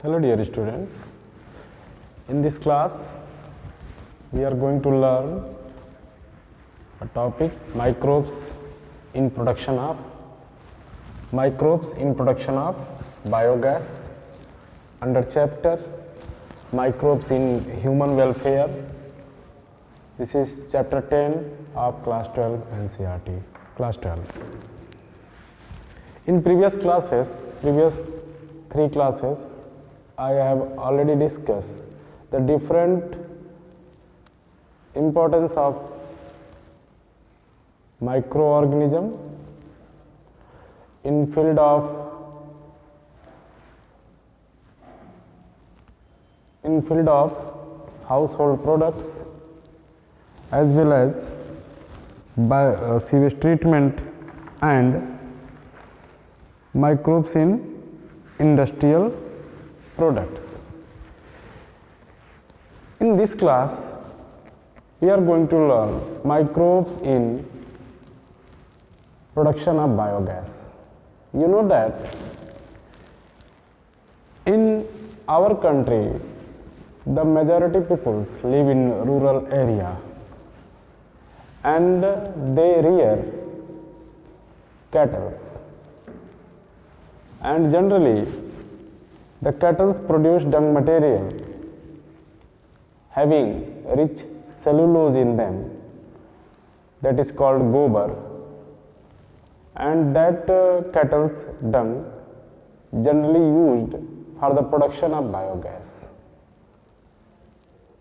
Hello dear students, in this class we are going to learn a topic microbes in production of biogas under chapter microbes in human welfare. This is chapter 10 of class 12 NCERT, class 12. In previous three classes, I have already discussed the different importance of microorganism in field of household products as well as sewage treatment and microbes in industrial products. In this class, we are going to learn microbes in production of biogas. You know that in our country, the majority peoples live in rural area and they rear cattle. And generally, the cattle produce dung material having rich cellulose in them, that is called gobar, and that cattle's dung generally used for the production of biogas.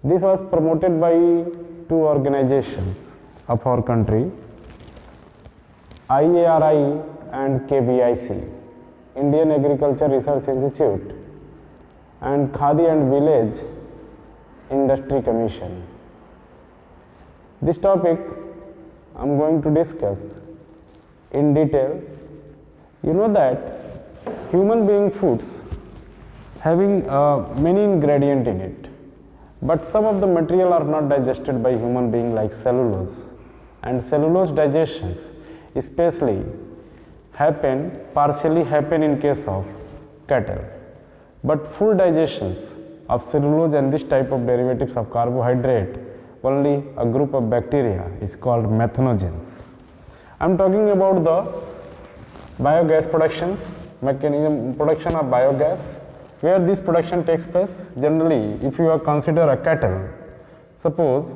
This was promoted by two organizations of our country, IARI and KVIC, Indian Agriculture Research Institute, and Khadi and Village Industry Commission. This topic I am going to discuss in detail. You know that human being foods having many ingredients in it, but some of the material are not digested by human being like cellulose, and cellulose digestions especially partially happen in case of cattle. But full digestions of cellulose and this type of derivatives of carbohydrate, only a group of bacteria is called methanogens. I am talking about the biogas production of biogas, where this production takes place. Generally, if you consider a cattle, suppose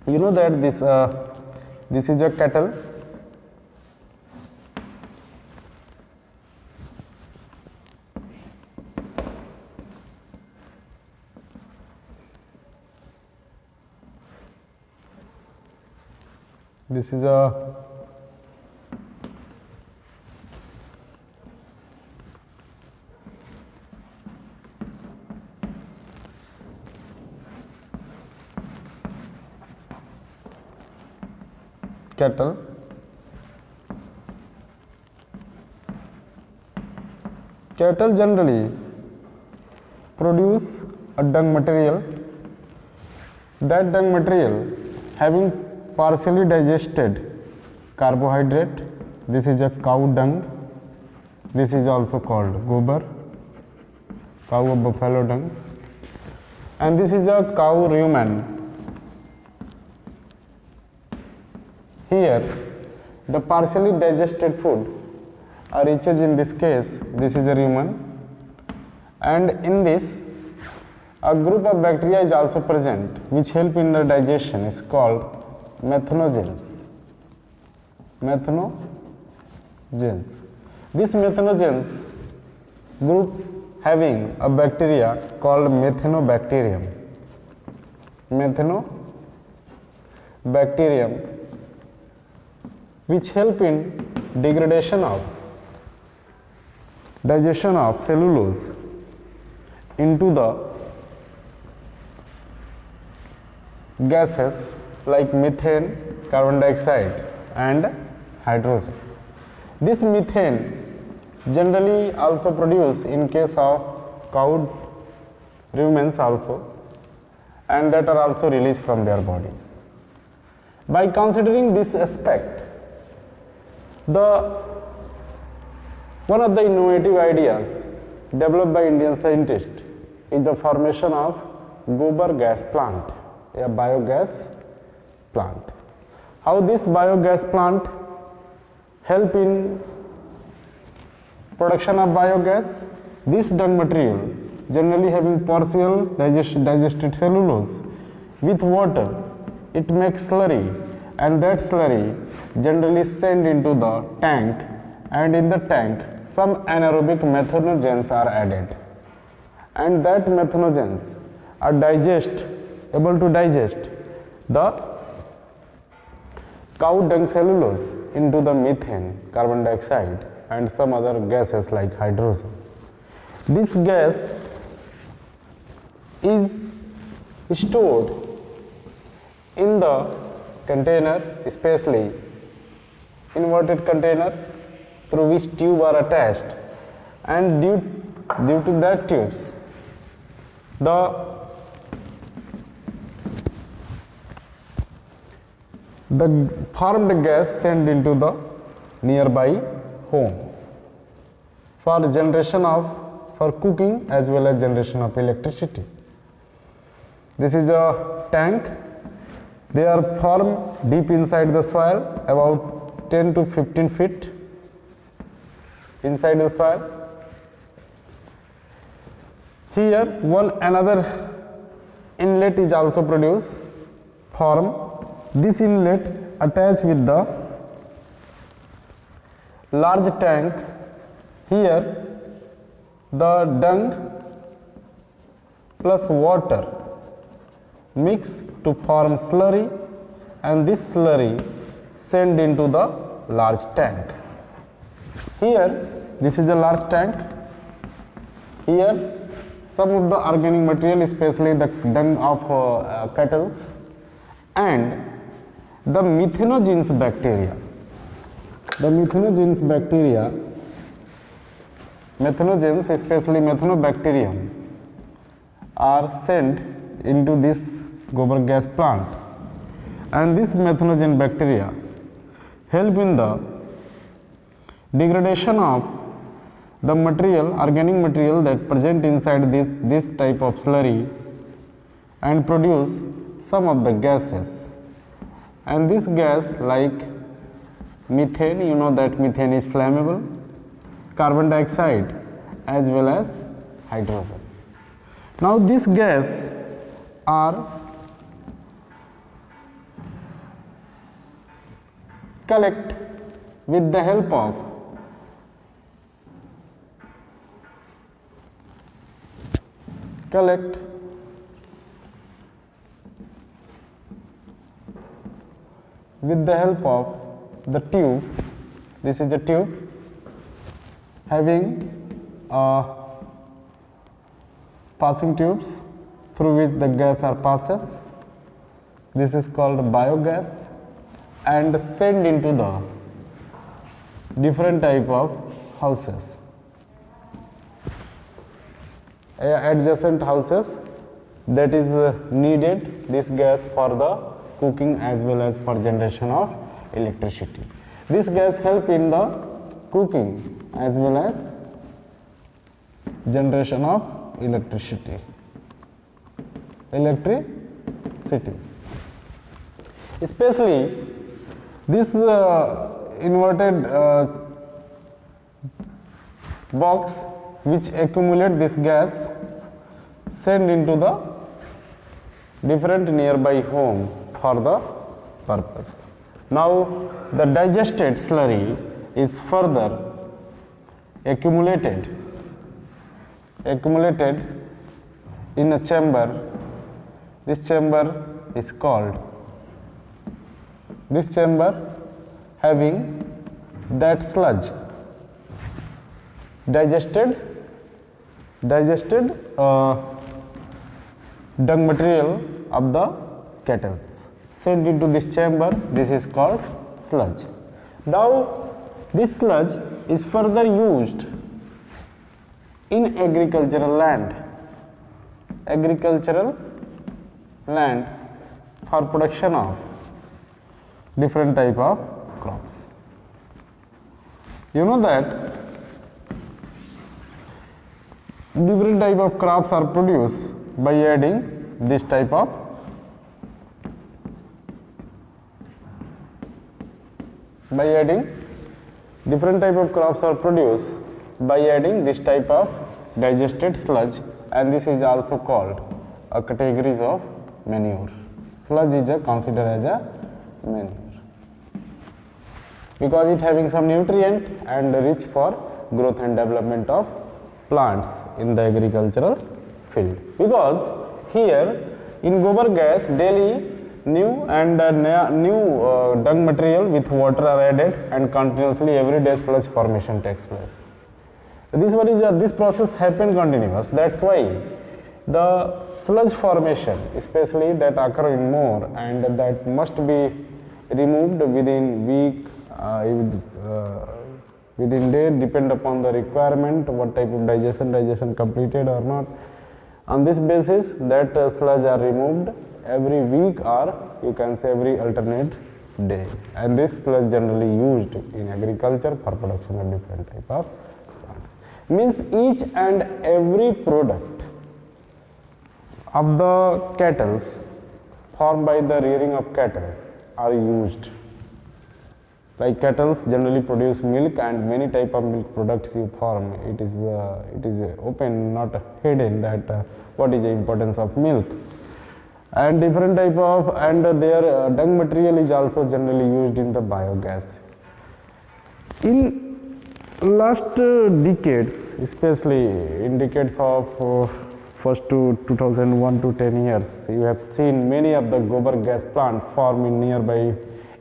you know that this is a cattle. This is a cattle. Cattle generally produce a dung material. That dung material having partially digested carbohydrate. This is a cow dung. This is also called gobar, cow or buffalo dung. And this is a cow rumen. Here, the partially digested food reaches, in this case, this is a rumen, and in this, a group of bacteria is also present which help in the digestion, is called methanogens. This methanogens group having a bacteria called methanobacterium, which help in digestion of cellulose into the gases like methane, carbon dioxide and hydrogen. This methane generally also produced in case of cow rumens also, and that are also released from their bodies. By considering this aspect, one of the innovative ideas developed by Indian scientists is the formation of gobar gas plant, a biogas plant. How this biogas plant help in production of biogas? This dung material, generally having partial digested cellulose, with water, it makes slurry, and that slurry generally sent into the tank, and in the tank some anaerobic methanogens are added, and that methanogens are able to digest the cow dung cellulose into the methane, carbon dioxide, and some other gases like hydrogen. This gas is stored in the container, especially inverted container through which tube are attached, and due to that tubes the formed gas sent into the nearby home for cooking as well as generation of electricity. This is a tank. They are formed deep inside the soil, about 10 to 15 feet inside the soil. Here another inlet is also produced, formed. This inlet attached with the large tank. Here the dung plus water mix to form slurry, and this slurry sent into the large tank. Here this is a large tank. Here some of the organic material, especially the dung of cattle, and the methanogens bacteria. The methanogens, especially methanobacterium, are sent into this gobar gas plant, and this methanogen bacteria help in the degradation of the organic material that present inside this type of slurry, and produce some of the gases. And this gas, like methane, you know that methane is flammable, carbon dioxide as well as hydrogen. Now these gas are collect with the help of the tube. This is a tube having passing tubes through which the gas are passes. This is called biogas, and sent into the different type of houses, adjacent houses, that is needed this gas for the cooking as well as for generation of electricity. This gas help in the cooking as well as generation of electricity. Especially this inverted box which accumulate this gas sent into the different nearby home for the purpose. Now the digested slurry is further accumulated in a chamber. This chamber is called, this chamber having that sludge, digested dung material of the cattle sent into this chamber. This is called sludge. Now this sludge is further used in agricultural land for production of different type of crops. You know that different type of crops are produced by adding this type of different type of crops are produced by adding this type of digested sludge, and this is also called a categories of manure. Sludge is considered as a manure because it having some nutrient and rich for growth and development of plants in the agricultural field. Because here in gobar gas daily new and new dung material with water are added and continuously every day sludge formation takes place. This process happen continuous. That's why the sludge formation, especially that occur in more and that must be removed within week, within day, depend upon the requirement, what type of digestion completed or not. On this basis, that sludge are removed every week or you can say every alternate day, and this sludge generally used in agriculture for production of different type of plants. Means each and every product of the cattle formed by the rearing of cattle are used. Like cattle generally produce milk, and many type of milk products you form. It is open, not hidden, that what is the importance of milk. And different type of, and their dung material is also generally used in the biogas. In last decades, especially in decades of first to 2001 to 10 years, you have seen many of the gobar gas plant form in nearby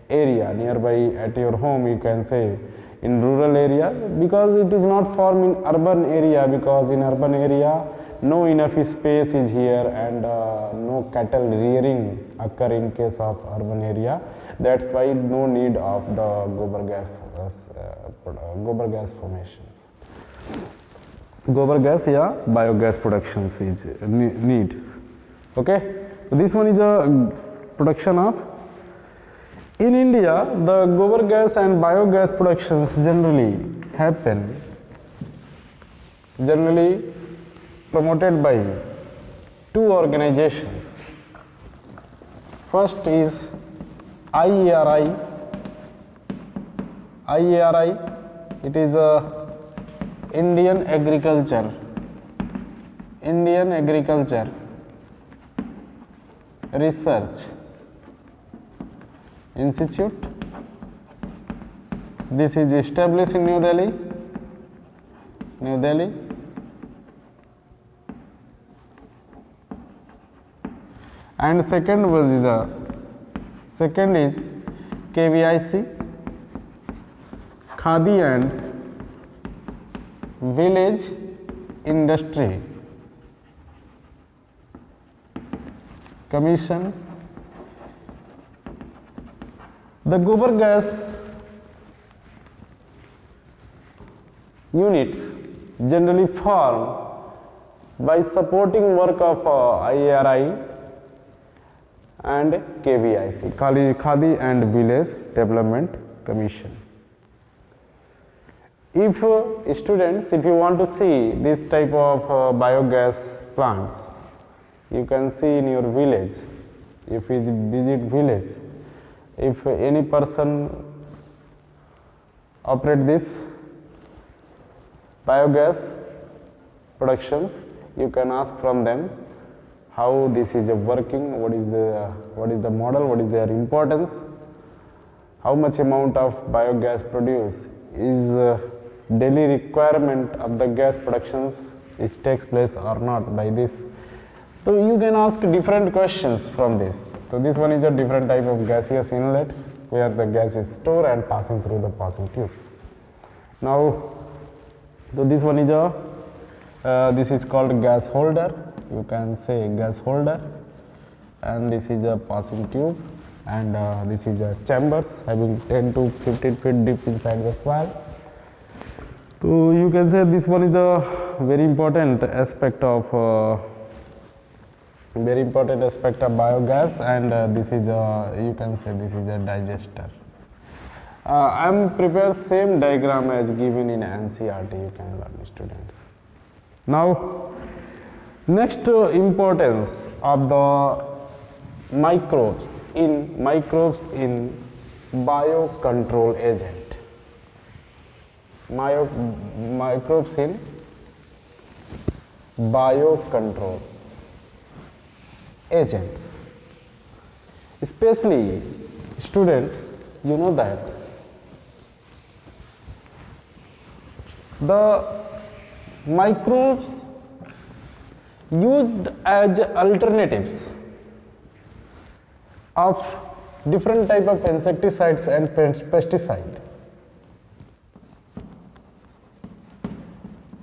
at your home, you can say in rural area, because it is not formed in urban area, because in urban area no enough space is here and no cattle rearing occur in case of urban area. That's why no need of the gobar gas formations. Gobar gas biogas productions is need. Okay, so this one is a production of. In India, the gobar gas and biogas productions generally promoted by two organizations. First is IARI. It is a Indian Agriculture Research Institute. This is established in New Delhi. And second is KVIC, Khadi and Village Industry Commission. The gobar gas units generally form by supporting work of IARI and KVIC, Khadi and Village Development Commission. If students, if you want to see this type of biogas plants, you can see in your village. If you visit village, if any person operate this biogas productions, you can ask from them how this is working, what is the model, what is their importance, how much amount of biogas produced, is daily requirement of the gas productions it takes place or not by this. So you can ask different questions from this. So this one is a different type of gaseous inlets where the gas is stored and passing through the passing tube. Now, so this one is this is called gas holder. You can say gas holder, and this is a passing tube, and this is a chambers having 10 to 15 feet deep inside the soil. So you can say this one is a very important aspect of biogas, and this is a, you can say this is a digester. I am prepared same diagram as given in NCERT. You can learn, students. Now, next importance of the microbes in biocontrol agent. Microbes in biocontrol agents. Especially students, you know that the microbes used as alternatives of different type of insecticides and pesticide.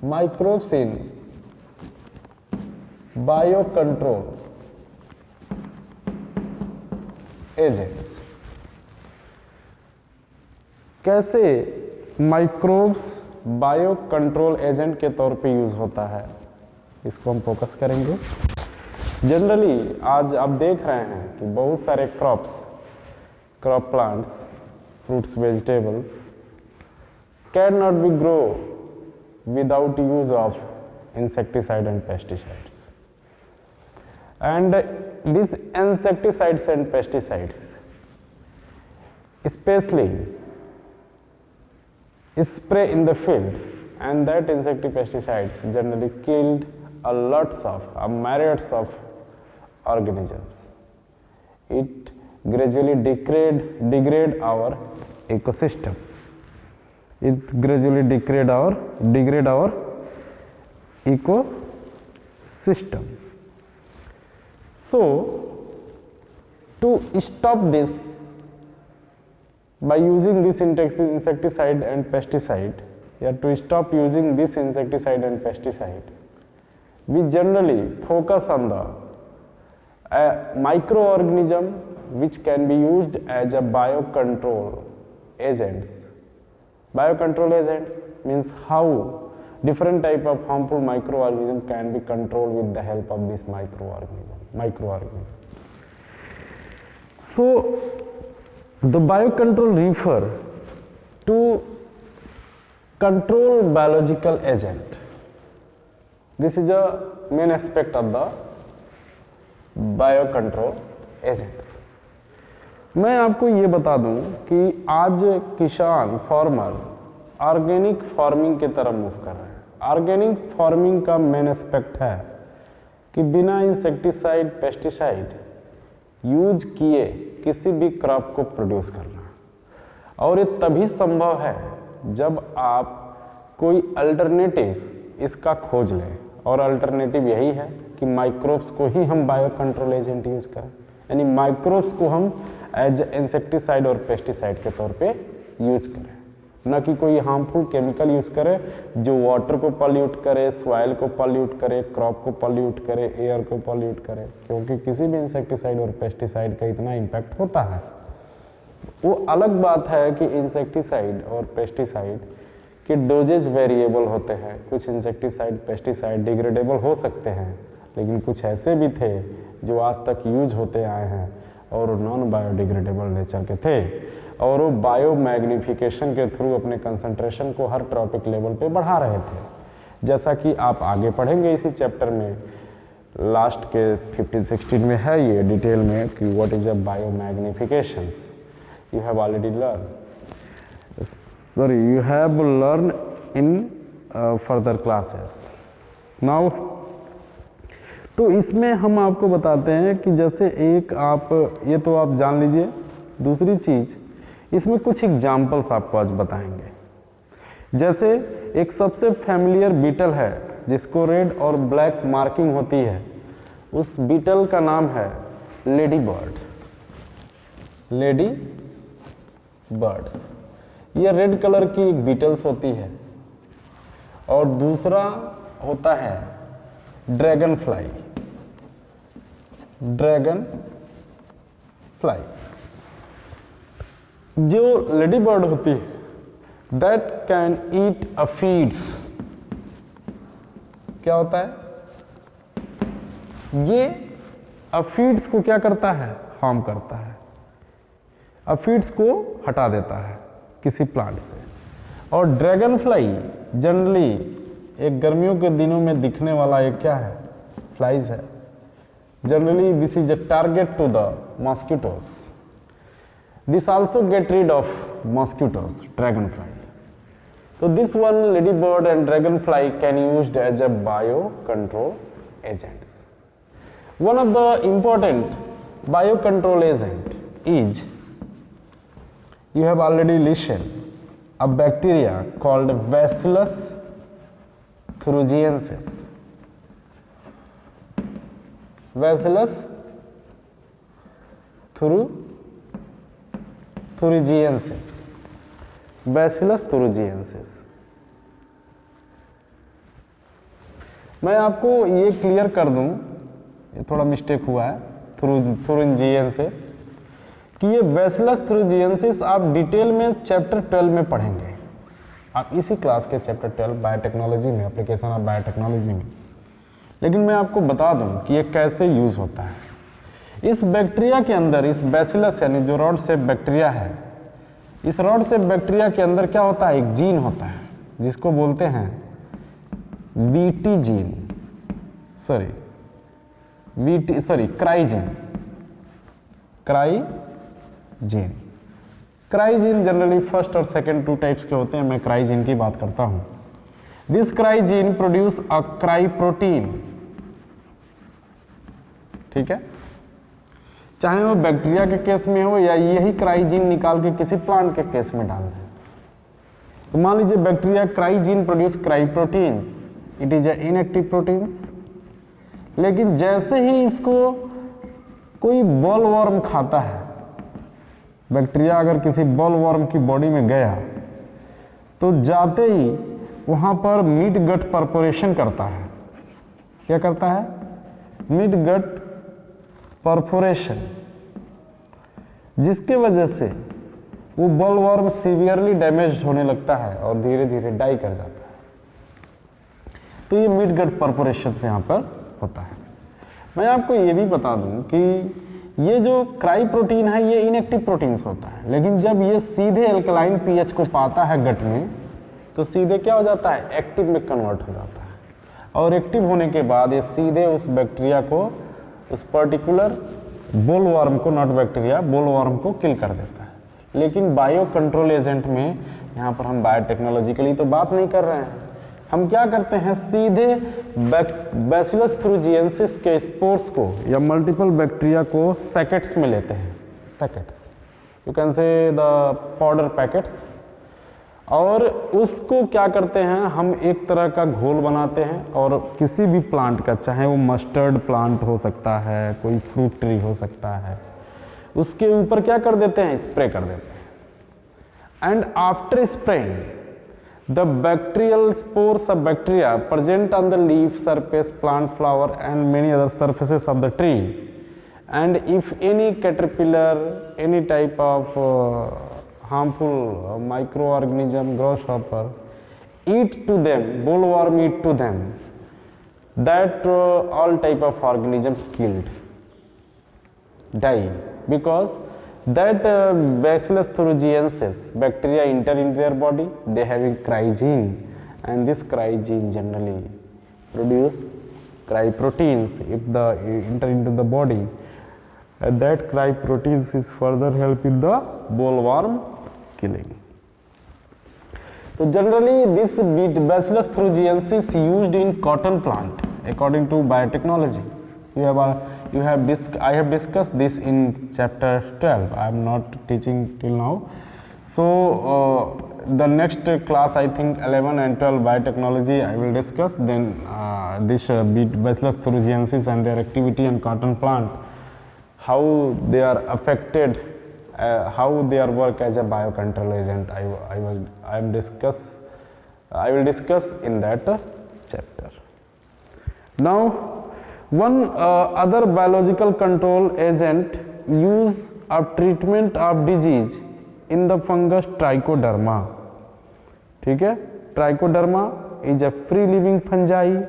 Microbes in biocontrol agents. कैसे microbes bio control agent के तौर पे use होता है, इसको हम focus करेंगे। Generally आज आप देख रहे हैं कि बहुत सारे crop plants, fruits, vegetables can not be grow without use of insecticide and pesticides. And these insecticides and pesticides especially spray in the field, and that insectipesticides generally killed a myriads of organisms. It gradually degrade our ecosystem. It gradually degrade our ecosystem. So, to stop this, by using this insecticide and pesticide, to stop using this insecticide and pesticide, we generally focus on the microorganism which can be used as a biocontrol agents. Biocontrol agents means how different type of harmful microorganisms can be controlled with the help of this microorganism. So, the biocontrol refer to control biological agent. This is a main aspect of the biocontrol agent. मैं आपको ये बता दूं कि आज किसान farmer organic farming की तरफ मूव कर रहे हैं। ऑर्गेनिक फार्मिंग का मेन एस्पेक्ट है कि बिना इंसेक्टिसाइड पेस्टिसाइड यूज किए किसी भी क्रॉप को प्रोड्यूस करना, और ये तभी संभव है जब आप कोई अल्टरनेटिव इसका खोज लें, और अल्टरनेटिव यही है कि माइक्रोब्स को ही हम बायो कंट्रोल एजेंट यूज करें, यानी माइक्रोब्स को हम एज इंसेक्टिसाइड और पेस्टिसाइड के तौर पे यूज करें, न कि कोई हार्मफुल केमिकल यूज करें जो वाटर को पॉल्यूट करे, सॉइल को पॉल्यूट करे, क्रॉप को पॉल्यूट करे, एयर को पॉल्यूट करे, क्योंकि किसी भी इंसेक्टिसाइड और पेस्टिसाइड का इतना इम्पैक्ट होता है। वो अलग बात है कि इंसेक्टिसाइड और पेस्टिसाइड के डोजेज वेरिएबल होते हैं। कुछ इंसेक्टिसाइड पेस्टिसाइड डिग्रेडेबल हो सकते हैं, लेकिन कुछ ऐसे भी थे जो आज तक यूज होते आए हैं और नॉन बायोडिग्रेडेबल नेचर के थे, और वो बायो मैग्निफिकेशन के थ्रू अपने कंसंट्रेशन को हर ट्रॉपिक लेवल पे बढ़ा रहे थे। जैसा कि आप आगे पढ़ेंगे इसी चैप्टर में, लास्ट के 15-16 में है ये डिटेल में कि what is a bio magnifications. You have already learn, sorry you have learn in further classes. Now तो इसमें हम आपको बताते हैं कि जैसे एक आप ये तो आप जान लीजिए, दूसरी चीज इसमें कुछ एग्जाम्पल्स आपको आज बताएंगे। जैसे एक सबसे फैमिलियर बीटल है जिसको रेड और ब्लैक मार्किंग होती है, उस बीटल का नाम है लेडी बर्ड। लेडी बर्ड्स, ये रेड कलर की एक बीटल्स होती है, और दूसरा होता है ड्रैगन फ्लाई। ड्रैगन फ्लाई जो लेडी बर्ड होती है, दैट कैन ईट अफीड्स। क्या होता है ये? अफीड्स को क्या करता है? हार्म करता है, अफीड्स को हटा देता है किसी प्लांट से। और ड्रैगन फ्लाई जनरली एक गर्मियों के दिनों में दिखने वाला एक क्या है, फ्लाइज है। Generally this is a target to the mosquitoes. This also get rid of mosquitoes, dragonfly. So this one ladybird and dragonfly can used as a biocontrol agents. One of the important biocontrol agent is, you have already listened, a bacteria called Bacillus thuringiensis. Bacillus thuringiensis. Bacillus thuringiensis। मैं आपको ये clear कर दूं, ये थोड़ा mistake हुआ है, thuringiensis, कि ये Bacillus thuringiensis आप डिटेल में चैप्टर 12 में पढ़ेंगे, आप इसी क्लास के चैप्टर 12 बायोटेक्नोलॉजी में, एप्लीकेशन ऑफ बायोटेक्नोलॉजी में। लेकिन मैं आपको बता दूं कि ये कैसे यूज होता है। इस बैक्टीरिया के अंदर, इस बैसिलस यानी जो रॉड शेप बैक्टीरिया है, इस रॉड शेप बैक्टीरिया के अंदर क्या होता है, एक जीन होता है जिसको बोलते हैं बीटी जीन, क्राइजीन। क्राइजीन जनरली फर्स्ट और सेकंड 2 टाइप्स के होते हैं, मैं क्राइजीन की बात करता हूं। This क्राइजीन produce a cry protein, ठीक है, चाहे वो बैक्टीरिया के केस में हो या यही क्राइजीन निकाल के किसी प्लांट के केस में डाल दें। तो मान लीजिए bacteria क्राइजीन produce cry proteins, it is a inactive proteins. लेकिन जैसे ही इसको कोई बॉलवर्म खाता है, बैक्टीरिया अगर किसी बॉलवर्म की बॉडी में गया तो जाते ही वहां पर मिड गट परफोरेशन करता है। क्या करता है? मिड गट परफोरेशन, जिसके वजह से वो बॉलवर्म सीवियरली डैमेज होने लगता है और धीरे धीरे डाई कर जाता है। तो ये मिड गट परफोरेशन से यहाँ पर होता है। मैं आपको ये भी बता दूं कि ये जो क्राई प्रोटीन है ये इनएक्टिव प्रोटीन्स होता है, लेकिन जब ये सीधे अल्कलाइन पीएच को पाता है गट में तो सीधे क्या हो जाता है, एक्टिव में कन्वर्ट हो जाता है। और एक्टिव होने के बाद ये सीधे उस बैक्टीरिया को, उस पर्टिकुलर बोलवर्म को, नॉट बैक्टीरिया, बोलवर्म को किल कर देता है। लेकिन बायो कंट्रोल एजेंट में, यहाँ पर हम बायोटेक्नोलॉजिकली तो बात नहीं कर रहे हैं, हम क्या करते हैं, सीधे बैसिलस thuringiensis के स्पोर्स को या मल्टीपल बैक्टीरिया को सैकेट्स में लेते हैं, sachets, you can say the powder packets, और उसको क्या करते हैं, हम एक तरह का घोल बनाते हैं और किसी भी प्लांट का, चाहे वो मस्टर्ड प्लांट हो सकता है, कोई फ्रूट ट्री हो सकता है, उसके ऊपर क्या कर देते हैं, स्प्रे कर देते हैं। And after spraying the bacterial spores of bacteria present on the leaf surface, plant flower and many other surfaces of the tree, and if any caterpillar, any type of harmful microorganism, grasshopper eat to them, bollworm eat to them, that all type of organisms killed, die, because that Bacillus thuringiensis bacteria enter into their body, they having cryogene, and this cryogene generally produce cryoproteins if the enter into the body, and that cryoproteins is further help in the bollworm killing. So generally this Bacillus thuringiensis used in cotton plant according to biotechnology. I have discussed this in chapter 12. I am not teaching till now. So the next class, I think 11 and 12 biotechnology I will discuss. Then this Bacillus thuringiensis and their activity in cotton plant, how they are affected, how they are work as a biocontrol agent. I will discuss in that chapter. Now, one other biological control agent used of treatment of disease in the fungus Trichoderma. ठीक है, Trichoderma is a free living fungi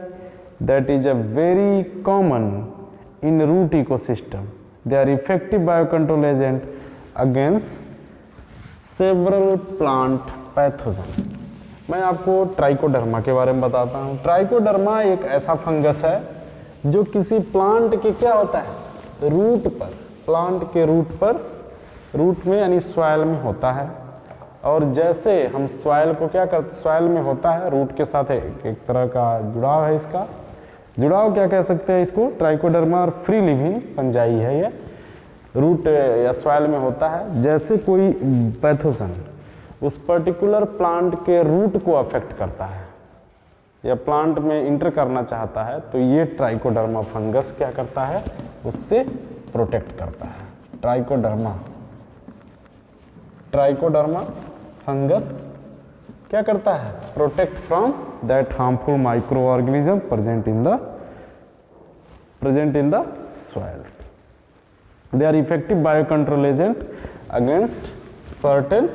that is a very common in root ecosystem. They are effective biocontrol agent against several plant pathogens. मैं आपको trichoderma के बारे में बताता हूँ। Trichoderma एक ऐसा फंगस है जो किसी प्लांट के क्या होता है, रूट पर, प्लांट के रूट पर, रूट में यानी सॉइल में होता है। और जैसे हम सॉइल को क्या करते, सॉइल में होता है, रूट के साथ एक तरह का जुड़ाव है, इसका जुड़ाव क्या कह सकते हैं इसको, ट्राइकोडर्मा और फ्री लिविंग फंजाई है ये, रूट या सॉइल में होता है। जैसे कोई पैथोजन उस पर्टिकुलर प्लांट के रूट को अफेक्ट करता है या प्लांट में इंटर करना चाहता है, तो ये ट्राइकोडर्मा फंगस क्या करता है, उससे प्रोटेक्ट करता है। ट्राइकोडर्मा फंगस क्या करता है, protect from that harmful micro organism present in the soils. They are effective biocontrol agent against certain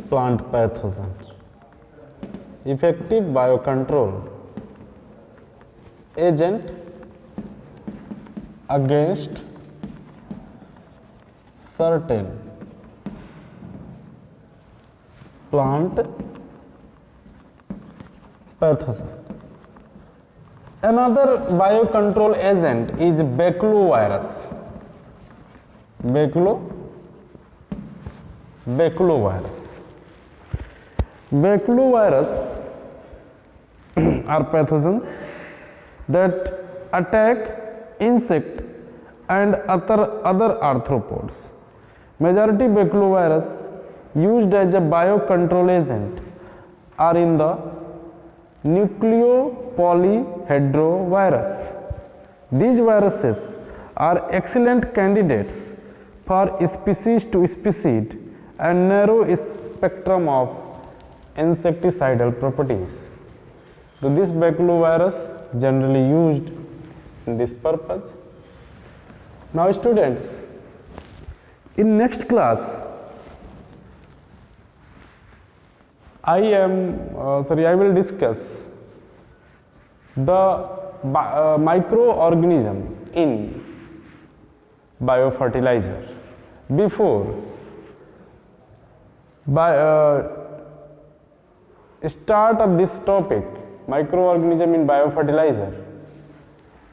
plant pathogens. Effective biocontrol agent against certain plant pathogen. Another biocontrol agent is baculovirus. Baculovirus are pathogens that attack insect and other arthropods. Majority baculovirus used as a biocontrol agent are in the nucleopolyhedrovirus. These viruses are excellent candidates for species to species and narrow spectrum of insecticidal properties. So this baculovirus generally used in this purpose. Now students, in next class I will discuss the microorganism in biofertilizer. Before start of this topic, microorganism in biofertilizer,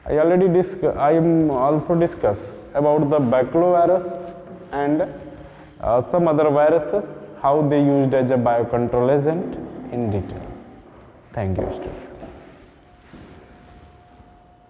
I am also discuss about the baculovirus and some other viruses, how they used as a biocontrol agent in detail. Thank you, students.